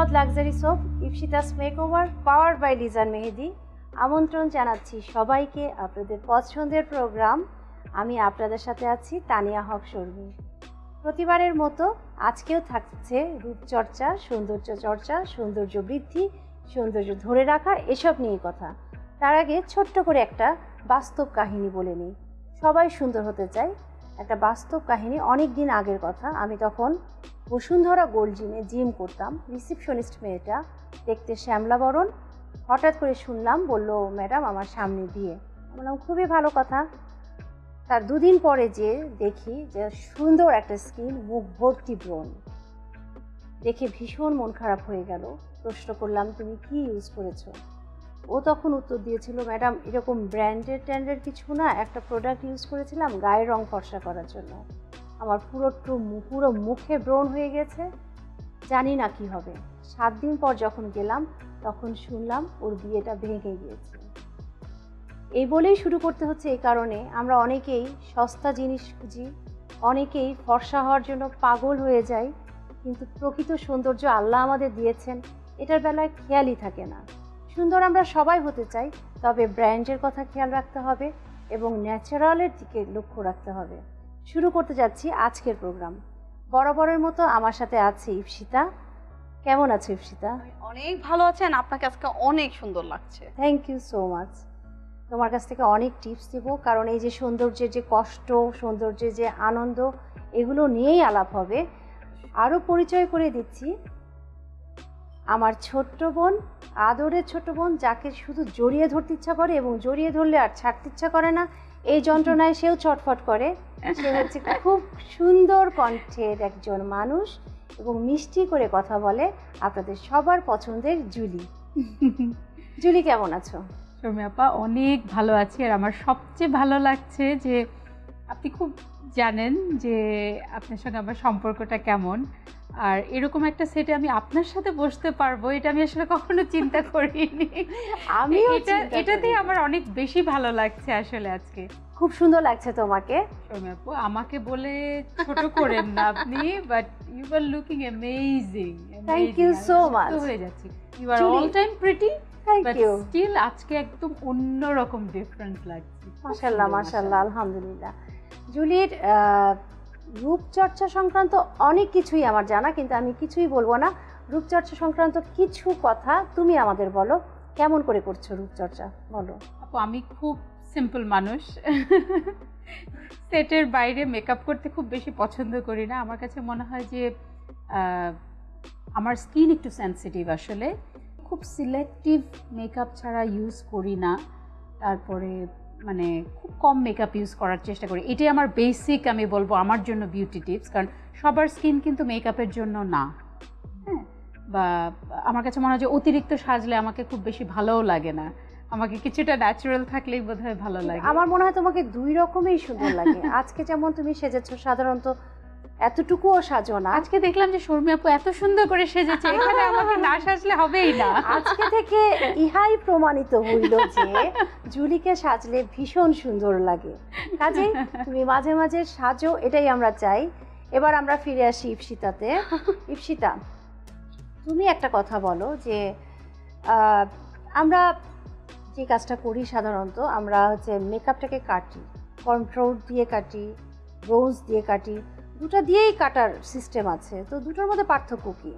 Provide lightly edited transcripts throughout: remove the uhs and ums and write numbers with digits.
নিরাপদ luxury soap Ipsita's makeover power by Lizan Mehedi আমন্ত্রণ জানাচ্ছি সবাইকে আপনাদের পছন্দের প্রোগ্রাম। আমি আপনাদের সাথে আছি তানিয়া হক শর্মী। প্রতিবারের মতো আজকেও থাকছে রূপচর্চা, সৌন্দর্য চর্চা, সৌন্দর্য বৃদ্ধি, সৌন্দর্য ধরে রাখা, এসব নিয়ে কথা। তার আগে ছোট্ট করে একটা বাস্তব কাহিনী বলে নিই। সবাই সুন্দর হতে চায়, একটা বাস্তব কাহিনী। অনেক দিন আগের কথা, আমি তখন বসুন্ধরা গোল্ড জিম করতাম। রিসিপশনিস্ট মেয়েটা দেখতে শ্যামলা বরণ। হঠাৎ করে শুনলাম, বললো, ম্যাডাম আমার সামনে বিয়ে। বললাম খুবই ভালো কথা। তার দুদিন পরে যে দেখি যে সুন্দর একটা স্কিন, মুখ ভর্তি ব্রণ। দেখে ভীষণ মন খারাপ হয়ে গেল। প্রশ্ন করলাম, তুমি কি ইউজ করেছো? ও তখন উত্তর দিয়েছিল, ম্যাডাম এরকম ব্র্যান্ডের কিছু না, একটা প্রোডাক্ট ইউজ করেছিলাম গায়ের রং ফর্সা করার জন্য। আমার পুরো মুখে ব্রণ হয়ে গেছে, জানি না কি হবে। 7 দিন পর যখন গেলাম তখন শুনলাম ওর বিয়েটা ভেঙে গিয়েছে। এই বলেই শুরু করতে হচ্ছে এই কারণে, আমরা অনেকেই সস্তা জিনিস খুঁজি, অনেকেই ফর্সা হওয়ার জন্য পাগল হয়ে যাই, কিন্তু প্রকৃত সৌন্দর্য আল্লাহ আমাদের দিয়েছেন এটার বেলায় খেয়ালই থাকে না। সুন্দর আমরা সবাই হতে চাই, তবে ব্র্যান্ডের কথা খেয়াল রাখতে হবে এবং ন্যাচারালের দিকে লক্ষ্য রাখতে হবে। শুরু করতে যাচ্ছি আজকের প্রোগ্রাম। বরাবরের মতো আমার সাথে আছে ইপসিতা। কেমন আছে ইপসিতা? অনেক ভালো আছেন, আপনাকে আজকে অনেক সুন্দর লাগছে। Thank you so much. তোমার কাছ থেকে অনেক টিপস দেব, কারণ এই যে সৌন্দর্যের যে কষ্ট, সৌন্দর্যের যে আনন্দ, এগুলো নিয়েই আলাপ হবে। আরও পরিচয় করে দিচ্ছি, আমার ছোট্ট বোন, আদরের ছোট্ট বোন, যাকে শুধু জড়িয়ে ধরতে ইচ্ছা করে এবং জড়িয়ে ধরলে আর ছাড়তে ইচ্ছা করে না, এই যন্ত্রণায় সেও ছটফট করে। সে হচ্ছে খুব সুন্দর কণ্ঠের একজন মানুষ এবং মিষ্টি করে কথা বলে, আপনাদের সবার পছন্দের জুলি। জুলি কেমন আছো? শর্মী আপা, অনেক ভালো আছি। আর আমার সবচেয়ে ভালো লাগছে যে আপনি খুব জানেন যে আপনার সঙ্গে আমার সম্পর্কটা কেমন, আর এরকম একটা সেটে আমি আপনার সাথে বসতে পারবো এটা আমি আসলে কখনো চিন্তা করিনি। আমি এটাতেই আমার অনেক বেশি ভালো লাগছে আসলে আজকে। খুব সুন্দর লাগছে তোমাকে। শর্মী আপু, আমাকে বলে ছোট করেন না আপনি, but you are looking amazing. Thank you so much. হয়ে যাচ্ছে, you are all time pretty, thank you. Still আজকে একদম অন্যরকম ডিফারেন্ট লাগছে। মাশাআল্লাহ মাশাআল্লাহ, আলহামদুলিল্লাহ। জুলির রূপচর্চা সংক্রান্ত অনেক কিছুই আমার জানা, কিন্তু আমি কিছুই বলবো না। রূপচর্চা সংক্রান্ত কিছু কথা তুমি আমাদের বলো, কেমন করে করছো রূপচর্চা, বলো। আপু, আমি খুব সিম্পল মানুষ, সেটের বাইরে মেকআপ করতে খুব বেশি পছন্দ করি না। আমার কাছে মনে হয় যে আমার স্কিন একটু সেন্সিটিভ, আসলে খুব সিলেক্টিভ মেকআপ ছাড়া ইউজ করি না। তারপরে মানে খুব কম মেকআপ ইউজ করার চেষ্টা করি। এটাই আমার বেসিক, আমি বলবো আমার জন্য বিউটি টিপস, কারণ সবার স্কিন কিন্তু মেকআপের জন্য না। হ্যাঁ, বা আমার কাছে মনে হয় যে অতিরিক্ত সাজলে আমাকে খুব বেশি ভালোও লাগে না, আমাকে কিছুটা ন্যাচারাল থাকলেই বোধহয় ভালো লাগে। আমার মনে হয় তোমাকে দুই রকমই সুন্দর লাগে। আজকে যেমন তুমি সেজেছো, সাধারণত এতটুকুও সাজো না। আজকে দেখলাম যে শর্মী আপু এত সুন্দর করে সেজেছে, এখানে আমাকে না সাজলে হবেই না। আজকে থেকে ইহাই প্রমাণিত হইল যে জুলিকে সাজলে ভীষণ সুন্দর লাগে। কাজেই তুমি মাঝে মাঝে সাজো, এটাই আমরা চাই। এবার আমরা ফিরে আসি ইপসিতাতে। ইপসিতা, তুমি একটা কথা বলো যে আমরা যে কাজটা করি, সাধারণত আমরা হচ্ছে মেকআপটাকে কাটি, কন্ট্রোল দিয়ে কাটি, ব্রোঞ্জ দিয়ে কাটি, দুটো দিয়েই কাটার সিস্টেম আছে। তো দুটোর মধ্যে পার্থক্য কি?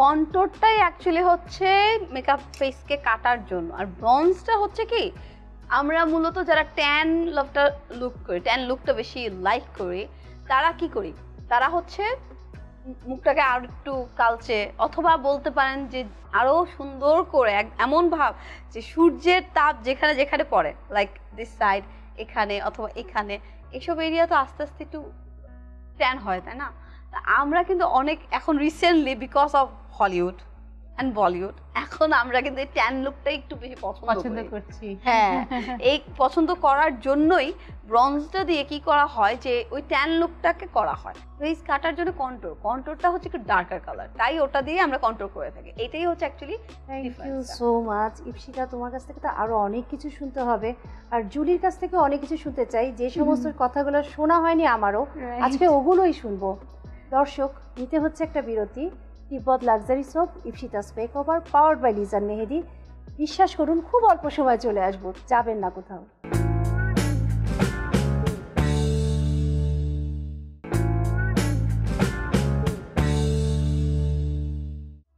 কন্ট্রোরটাই অ্যাকচুয়ালি হচ্ছে মেকআপ ফেসকে কাটার জন্য, আর ব্রঞ্জটা হচ্ছে কি আমরা মূলত যারা ট্যান লুকটা বেশি লাইক করি, তারা কি করি, তারা হচ্ছে মুখটাকে আর একটু কালচে, অথবা বলতে পারেন যে আরো সুন্দর করে এমন ভাব যে সূর্যের তাপ যেখানে যেখানে পড়ে, লাইক দিস সাইড, এখানে অথবা এখানে, এসব এরিয়া তো আস্তে আস্তে একটু ট্যান হয়, তাই না? আমরা কিন্তু অনেক এখন recently because of Hollywood and Bollywood এখন আমরা কিন্তু এই ট্যান লুকটা একটু বেশি পছন্দ করছি। হ্যাঁ, এই পছন্দ করার জন্যই ব্রঞ্জটা দিয়ে কি করা হয় যে ওই ট্যান লুকটাকে করা হয়। ফেস কাটার জন্য কন্ট্রোরটা হচ্ছে একটু ডার্কার কালার, তাই ওটা দিয়ে আমরা কন্ট্রোল করে থাকি। এটাই হচ্ছে actually. Thank you so much Ipsita. তোমার কাছ থেকে তো আরো অনেক কিছু শুনতে হবে, আর জুলির কাছ থেকে অনেক কিছু শুনতে চাই। যে সমস্ত কথাগুলো শোনা হয়নি আমারও, আজকে ওগুলোই শুনবো। দর্শক, নিতে হচ্ছে একটা বিরতি। Tibet luxury soap, Ipsita's makeover, powered by Lizan Mehedi. বিশ্বাস করুন, খুব অল্প সময় চলে আসবো, যাবেন না কোথাও।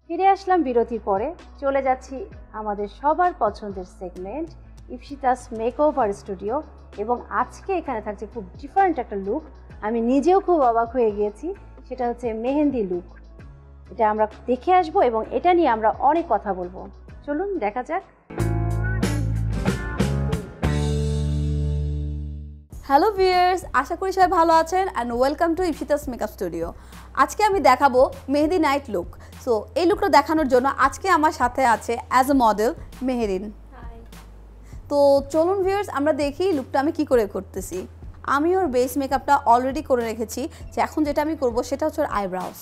ফিরে আসলাম বিরতির পরে। চলে যাচ্ছি আমাদের সবার পছন্দের সেগমেন্ট ইপসিতাস মেকওভার স্টুডিও, এবং আজকে এখানে থাকছে খুব ডিফারেন্ট একটা লুক। আমি নিজেও খুব অবাক হয়ে গিয়েছি, সেটা হচ্ছে মেহেন্দি লুক। এটা আমরা দেখে আসবো এবং এটা নিয়ে আমরা অনেক কথা বলবো। চলুন দেখা যাক। হ্যালো ভিউয়ার্স, আশা করি সবাই ভালো আছেন and welcome to Ipsita's makeup studio. আজকে আমি দেখাবো মেহেদি নাইট লুক। সো এই লুকটা দেখানোর জন্য আজকে আমার সাথে আছে অ্যাজ এ মডেল মেহেরিন। তো চলুন ভিউয়ার্স, আমরা দেখি লুকটা আমি কি করে করতেছি। আমি ওর বেস মেকআপটা অলরেডি করে রেখেছি, যে এখন যেটা আমি করব সেটা হচ্ছে ওর আইব্রাউজ।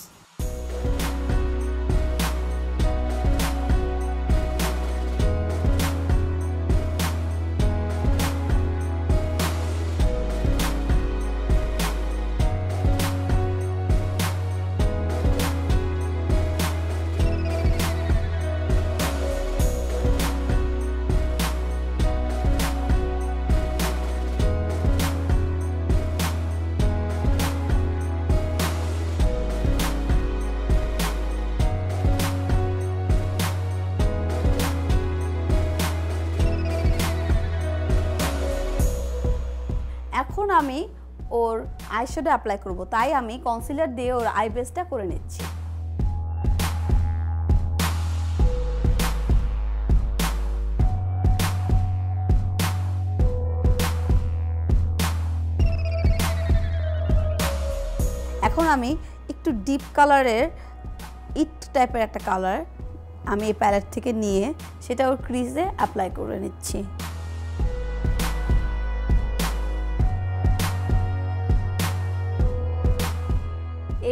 এখন আমি ওর আইশ্যাডো অ্যাপ্লাই করব, তাই আমি কনসিলার দিয়ে ওর আই বেসটা করে নিচ্ছি। এখন আমি একটু ডিপ কালারের ইট টাইপের একটা কালার আমি এই প্যালেট থেকে নিয়ে সেটা ওর ক্রিজে অ্যাপ্লাই করে নিচ্ছি।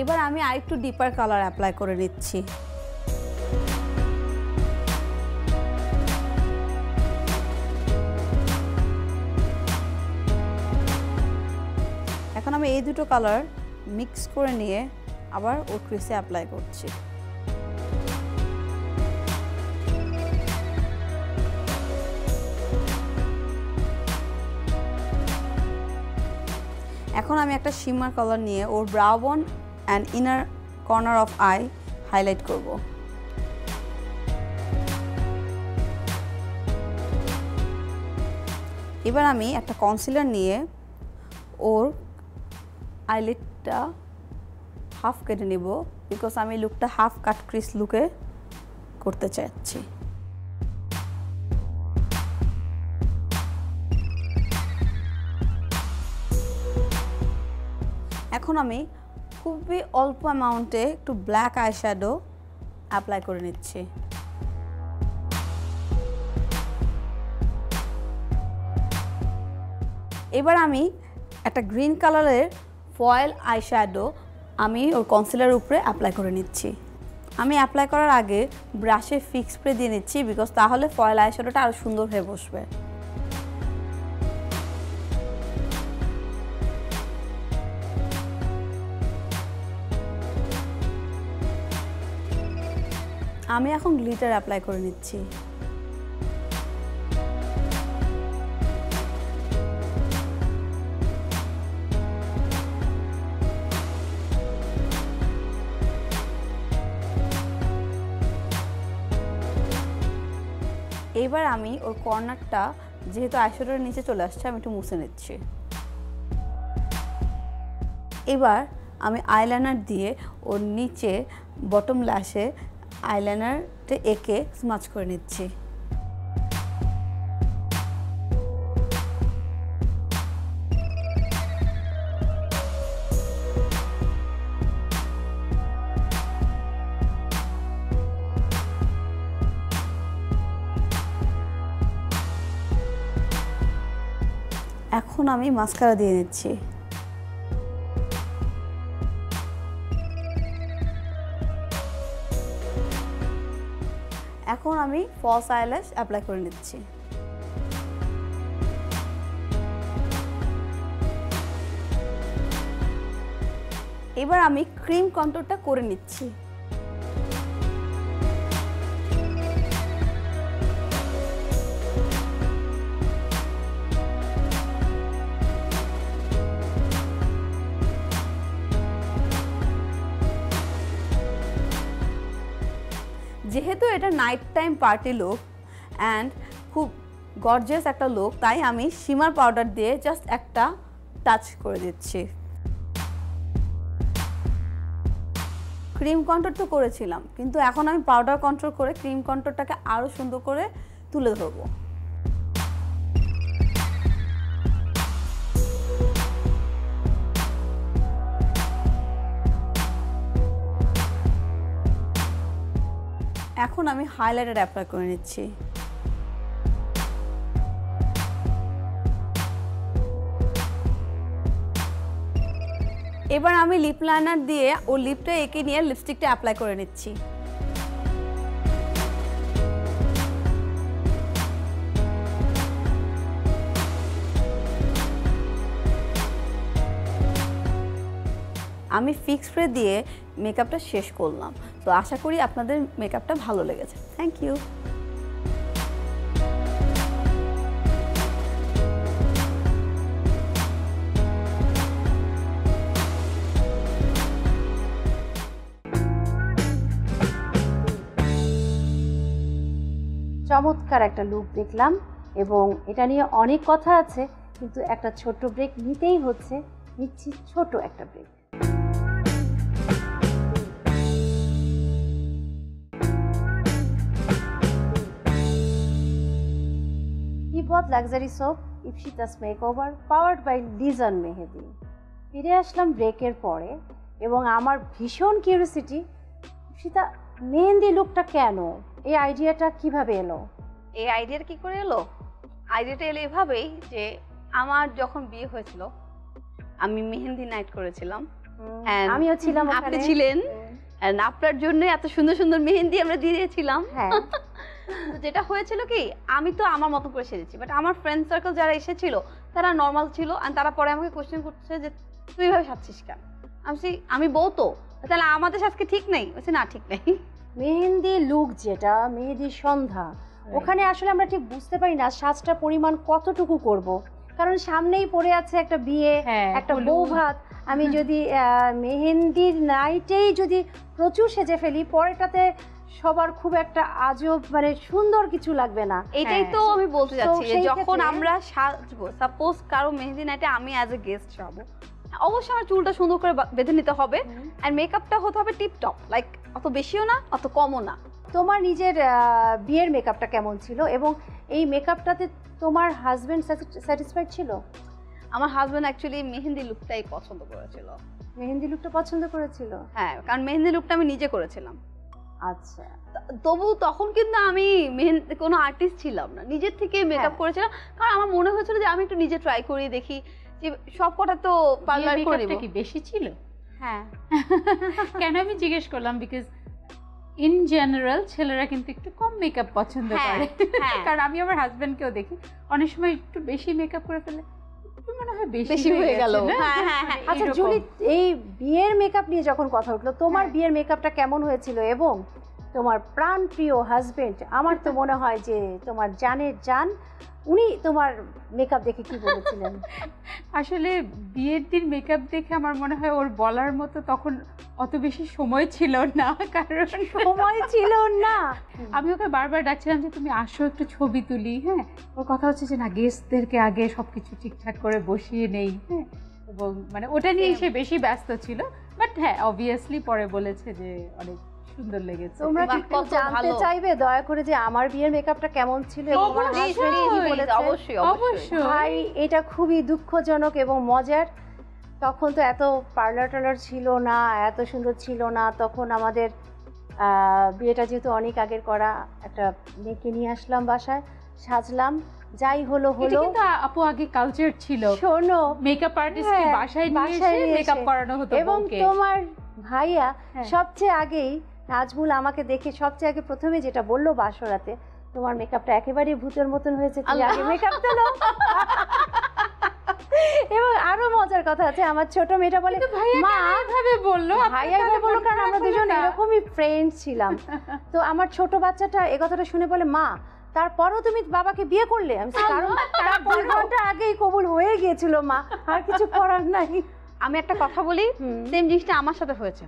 এবার আমি আরেকটু ডিপার কালার অ্যাপ্লাই করে নিচ্ছি। এখন আমি এই দুটো কালার মিক্স করে নিয়ে আবার ওর ক্রিজে অ্যাপ্লাই করছি। এখন আমি একটা শিমার কালার নিয়ে ওর brow bone and inner corner of eye highlight করব। এবার আমি একটা কনসিলার নিয়ে ওর আইলিডটা হাফ কেটে নিব, বিকজ আমি লুকটা হাফ কাট ক্রিস লুকে করতে চাচ্ছি। এখন আমি খুবই অল্প অ্যামাউন্টে একটু ব্ল্যাক আইশ্যাডো অ্যাপ্লাই করে নিচ্ছি। এবার আমি একটা গ্রিন কালারের ফয়েল আইশ্যাডো আমি ওর কনসিলারের উপরে অ্যাপ্লাই করে নিচ্ছি। আমি অ্যাপ্লাই করার আগে ব্রাশে ফিক্স স্প্রে দিয়ে নিচ্ছি, বিকজ তাহলে ফয়েল আইশ্যাডোটা আরও সুন্দর হয়ে বসবে। আমি এখন গ্লিটার অ্যাপ্লাই করে নিচ্ছি। এবার আমি ওর কর্নারটা, যেহেতু আইশ্যাডোর নিচে চলে আসছে, আমি একটু মুছে নিচ্ছি। এবার আমি আইলাইনার দিয়ে ওর নিচে বটম ল্যাশে আইলাইনারটা এঁকে স্মাচ করে নিচ্ছি। এখন আমি মাস্কারা দিয়ে নিচ্ছি। এখন আমি ফলস আইল্যাশ অ্যাপ্লাই করে নিচ্ছি। এবার আমি ক্রিম কন্ট্যুরটা করে নিচ্ছি। যেহেতু এটা night time party look and খুব গর্জিয়াস একটা লুক, তাই আমি শিমার পাউডার দিয়ে জাস্ট একটা টাচ করে দিচ্ছি। ক্রিম কন্ট্রোল তো করেছিলাম, কিন্তু এখন আমি পাউডার কন্ট্রোল করে ক্রিম কন্ট্রোলটাকে আরও সুন্দর করে তুলে ধরবো। এখন আমি হাইলাইটার অ্যাপ্লাই করে নিচ্ছি। এবার আমি লিপ লাইনার দিয়ে ও লিপটা এঁকে নিয়ে লিপস্টিকটা অ্যাপ্লাই করে নিচ্ছি। আমি ফিক্স স্প্রে দিয়ে মেকআপটা শেষ করলাম। তো আশা করি আপনাদের মেকআপটা ভালো লেগেছে। Thank you. চমৎকার একটা লুক দেখলাম এবং এটা নিয়ে অনেক কথা আছে, কিন্তু একটা ছোট্ট ব্রেক নিতেই হচ্ছে। নিচ্ছি ছোট একটা ব্রেক। ইপথ luxury soap Ipsita's makeover powered by Lizan Mehedi. ফিরে আসলাম ব্রেকের পরে এবং আমার ভীষণ কিউরিওসিটি, ইপসিতা মেহেন্দি লুকটা কেন, এই আইডিয়াটা কিভাবে এলো? এই আইডিয়াটা কি করে এলো? আইডিয়াটা এলো এভাবেই যে আমার যখন বিয়ে হয়েছিল আমি মেহেন্দি নাইট করেছিলাম। আমিও ছিলাম, আপনি ছিলেন, এন্ড আপনার জন্য এত সুন্দর সুন্দর মেহেন্দি আমরা দিয়েছিলাম। হ্যাঁ। যেটা হয়েছিল কি, আমি তো আমার মতো করে সেজেছি, বাট আমার ফ্রেন্ড সার্কেল যারা এসেছিল তারা নর্মাল ছিল, আর তারা পরে আমাকে কোশ্চেন করছে যে তুই এইভাবে সাজছিস কেন। আমি বউ তো, তাহলে আমাদের সাজকে ঠিক নেই? বলছে না, ঠিক নেই। মেহেন্দি লুক যেটা মেহেন্দি সন্ধ্যা, ওখানে আসলে আমরা ঠিক বুঝতে পারি না সাজটা পরিমাণ কতটুকু করব, কারণ সামনেই পড়ে আছে একটা বিয়ে, একটা বউ ভাত। আমি যদি মেহেন্দির নাইটেই যদি প্রচুর সেজে ফেলি, পরেটাতে সবার খুব একটা আজব মানে সুন্দর কিছু লাগবে না। এটাই তো আমি বলতে যাচ্ছি যে যখন আমরা সাজবো, সাপোজ কারো মেহেন্দি নাইটে আমি অ্যাজ এ গেস্ট যাবো, অবশ্যই আমার চুলটা সুন্দর করে বেঁধে নিতে হবে, আর মেকআপটা হতে হবে টিপটপ, লাইক অত বেশিও না অত কমও না। তোমার নিজের বিয়ের মেকআপটা কেমন ছিল এবং এই মেকআপটাতে তোমার হাজবেন্ড স্যাটিসফাইড ছিল? আমার হাজবেন্ড অ্যাকচুয়ালি মেহেন্দি লুকটাই পছন্দ করেছিল। মেহেন্দি লুকটা পছন্দ করেছিল? হ্যাঁ, কারণ মেহেন্দি লুকটা আমি নিজে করেছিলাম। আচ্ছা। তবু তখন কিন্তু আমি কোনো আর্টিস্ট ছিলাম না, নিজের থেকে মেকআপ করেছিলাম, কারণ আমার মনে হয়েছিল যে আমি একটু নিজে ট্রাই করে দেখি যে সব কটা তো পার্লার করে দেব। কি বেশি ছিল? হ্যাঁ। কেন আমি জিজ্ঞেস করলাম, বিকজ ইন জেনারেল ছেলেরা কিন্তু একটু কম মেকআপ পছন্দ করে। কারণ আমি আমার হাজবেন্ডকেও দেখি অনেক সময় একটু বেশি মেকআপ করে ফেলে, মনে হয় বেশি হয়ে গেল। আচ্ছা জুলি, এই বিয়ের মেকআপ নিয়ে যখন কথা উঠলো, তোমার বিয়ের মেকআপটা কেমন হয়েছিল এবং তোমার প্রাণ প্রিয় হাজবেন্ড, আমার তো মনে হয় যে তোমার জানের জান, উনি তোমার মেকআপ দেখে কি বলেছিলেন? আসলে বিয়ের দিন মেকআপ দেখে আমার মনে হয় ওর বলার মতো তখন অত বেশি সময় ছিল না, কারণ সময় ছিল না। আমি ওকে বারবার ডাকছিলাম যে তুমি আসো একটু ছবি তুলি। হ্যাঁ, ওর কথা হচ্ছে যে না, গেস্টদেরকে আগে সবকিছু ঠিকঠাক করে বসিয়ে নেই। হ্যাঁ, এবং মানে ওটা নিয়ে সে বেশি ব্যস্ত ছিল। বাট হ্যাঁ, অবভিয়াসলি পরে বলেছে যে অনেক সুন্দর লেগেছে। তোমরা কি জানতে চাইবে দয়া করে যে আমার বিয়ের মেকআপটা কেমন ছিল এবং আমার হাজবেন্ড কি বলেছে? অবশ্যই অবশ্যই। ভাই, এটা খুবই দুঃখজনক এবং মজার। তখন তো এত পার্লার টার্লার ছিল না, এত সুন্দর ছিল না। তখন আমাদের বিয়েটা যেহেতু অনেক আগের করা, একটা মেয়েকে নিয়ে আসলাম বাসায়, সাজলাম, যাই হলো হলো। কিন্তু আপু আগে কালচার ছিল, শোনো, মেকআপ আর্টিস্টকে বাসায় নিয়ে এসে মেকআপ করানো হতো। এবং তোমার ভাইয়া সবচেয়ে আগেই, নাজমুল আমাকে দেখে সবচেয়ে আগে প্রথমে যেটা বললো বাসরাতে, তোমার মেকআপটা একেবারে ভূতের মতন হয়েছে, তুমি আগে মেকআপ তোলো। এবং আরো মজার কথা আছে, আমার ছোট মেয়েটা বলে মা এইভাবে বললো, ভাইয়া এইভাবে বললো, কারণ আমরা দুজন এরকমই ফ্রেন্ড ছিলাম। তো আমার ছোট বাচ্চাটা এই কথাটা শুনে বলে মা তারপরও তুমি বাবাকে বিয়ে করলে? আমি কারণ তারা 2 ঘন্টা আগেই কবুল হয়ে গিয়েছিল মা, আর কিছু করার নাই। আমি একটা কথা বলি, সেম জিনিসটা আমার সাথে হয়েছে।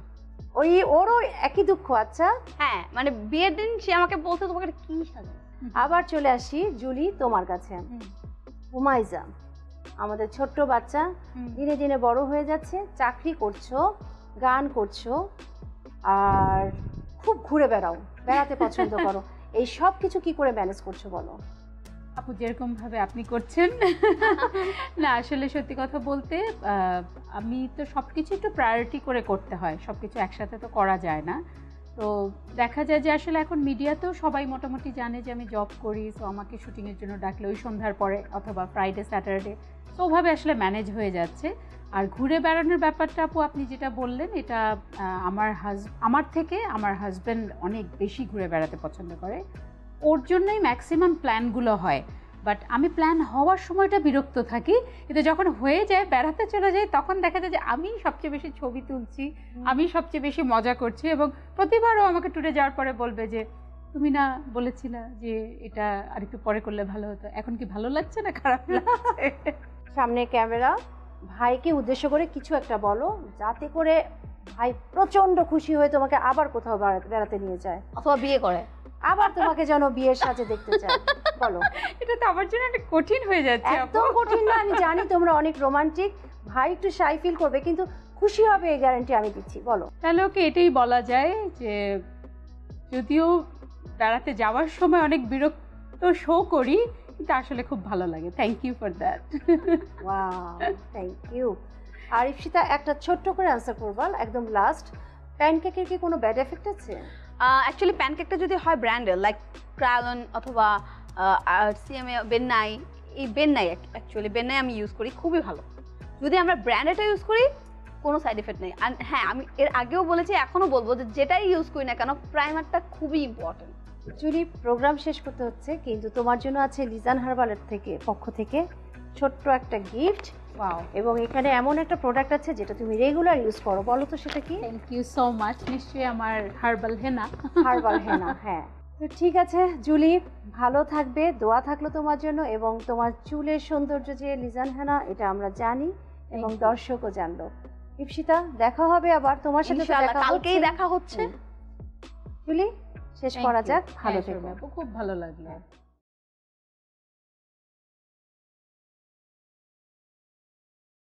ওরও একই দুঃখ। আচ্ছা, হ্যাঁ মানে বিয়ের দিন সে আমাকে বলতে তোমাকে এটা কি সাজে। আবার চলে আসি জুলি তোমার কাছে। হুমাইজা, আমাদের ছোট্ট বাচ্চা, দিনে দিনে বড় হয়ে যাচ্ছে, চাকরি করছো, গান করছো, আর খুব ঘুরে বেড়াতে পছন্দ করো, এই সব কিছু কি করে ম্যানেজ করছো বলো? আপু যেরকম ভাবে আপনি করছেন, না আসলে সত্যি কথা বলতে আমি তো সবকিছু একটু প্রায়োরিটি করে করতে হয়, সবকিছু একসাথে তো করা যায় না। তো দেখা যায় যে আসলে এখন মিডিয়াতেও সবাই মোটামুটি জানে যে আমি জব করি, তো আমাকে শুটিংয়ের জন্য ডাকলে ওই সন্ধ্যার পরে অথবা ফ্রাইডে স্যাটারডে, তো ওভাবে আসলে ম্যানেজ হয়ে যাচ্ছে। আর ঘুরে বেড়ানোর ব্যাপারটা আপু আপনি যেটা বললেন, এটা আমার থেকে আমার হাজব্যান্ড অনেক বেশি ঘুরে বেড়াতে পছন্দ করে, ওর জন্যই ম্যাক্সিমাম প্ল্যানগুলো হয়। বাট আমি প্ল্যান হওয়ার সময়টা বিরক্ত থাকি, কিন্তু যখন হয়ে যায় বেড়াতে চলে যাই তখন দেখা যায় যে আমি সবচেয়ে বেশি ছবি তুলছি, আমি সবচেয়ে বেশি মজা করছি, এবং প্রতিবারও আমাকে ট্যুরে যাওয়ার পরে বলবে যে তুমি না বলেছিলা যে এটা আরেকটু পরে করলে ভালো হতো, এখন কি ভালো লাগছে না খারাপ লাগছে? সামনে ক্যামেরা, ভাইকে উদ্দেশ্য করে কিছু একটা বলো যাতে করে ভাই প্রচন্ড খুশি হয়ে তোমাকে আবার কোথাও বেড়াতে নিয়ে যায়, অথবা বিয়ে করে। আবার তোমাকে যেন বিয়ের সাথে দেখতে চায়। বলো। এটা তো আমার জন্য একটা কঠিন হয়ে যাচ্ছে। একদম কঠিন না, আমি জানি তোমরা অনেক রোমান্টিক, ভাই একটু শাই ফিল করবে কিন্তু খুশি হবে, এই গ্যারান্টি আমি দিচ্ছি। বলো। তাহলে ওকে এটাই বলা যায় যে যদিও বেড়াতে যাওয়ার সময় অনেক বিরক্ত শো করি, কিন্তু আসলে খুব ভালো লাগে। Thank you for that. Wow, thank you. আর ইপসিতা একটা ছোট্ট করে অ্যান্সার করবা একদম লাস্ট, প্যানকেকের কি কোনো ব্যাড এফেক্ট আছে? অ্যাকচুয়ালি প্যানকেকটা যদি হয় ব্র্যান্ডের লাইক ক্রায়লন অথবা সিএমএ বেননাই, এই বেননাই অ্যাকচুয়ালি বেননাই আমি ইউজ করি, খুবই ভালো। যদি আমরা ব্র্যান্ডেডটা ইউজ করি কোনো সাইড এফেক্ট নেই। আর হ্যাঁ, আমি এর আগেও বলেছি, এখনও বলবো যে যেটাই ইউজ করি না কেন প্রাইমারটা খুবই ইম্পর্টেন্ট। অ্যাকচুয়ালি প্রোগ্রাম শেষ করতে হচ্ছে, কিন্তু তোমার জন্য আছে লিজান হার্বালের পক্ষ থেকে ছোট্ট একটা গিফট। ওয়াও, এবং এখানে এমন একটা প্রোডাক্ট আছে যেটা তুমি রেগুলার ইউজ করো, বলো তো সেটা কি? Thank you so much. নিশ্চয়ই আমার হার্বাল হেনা। হার্বাল হেনা, হ্যাঁ। তো ঠিক আছে জুলি, ভালো থাকবে, দোয়া থাকলো তোমার জন্য, এবং তোমার চুলের সৌন্দর্য যে লিজান হেনা এটা আমরা জানি এবং দর্শকও জানলো। ইপসিতা, দেখা হবে আবার তোমার সাথে, তো দেখা কালকেই হচ্ছে। দেখা হচ্ছে। জুলি, শেষ করা যাক, ভালো থেকো। খুব ভালো লাগলো।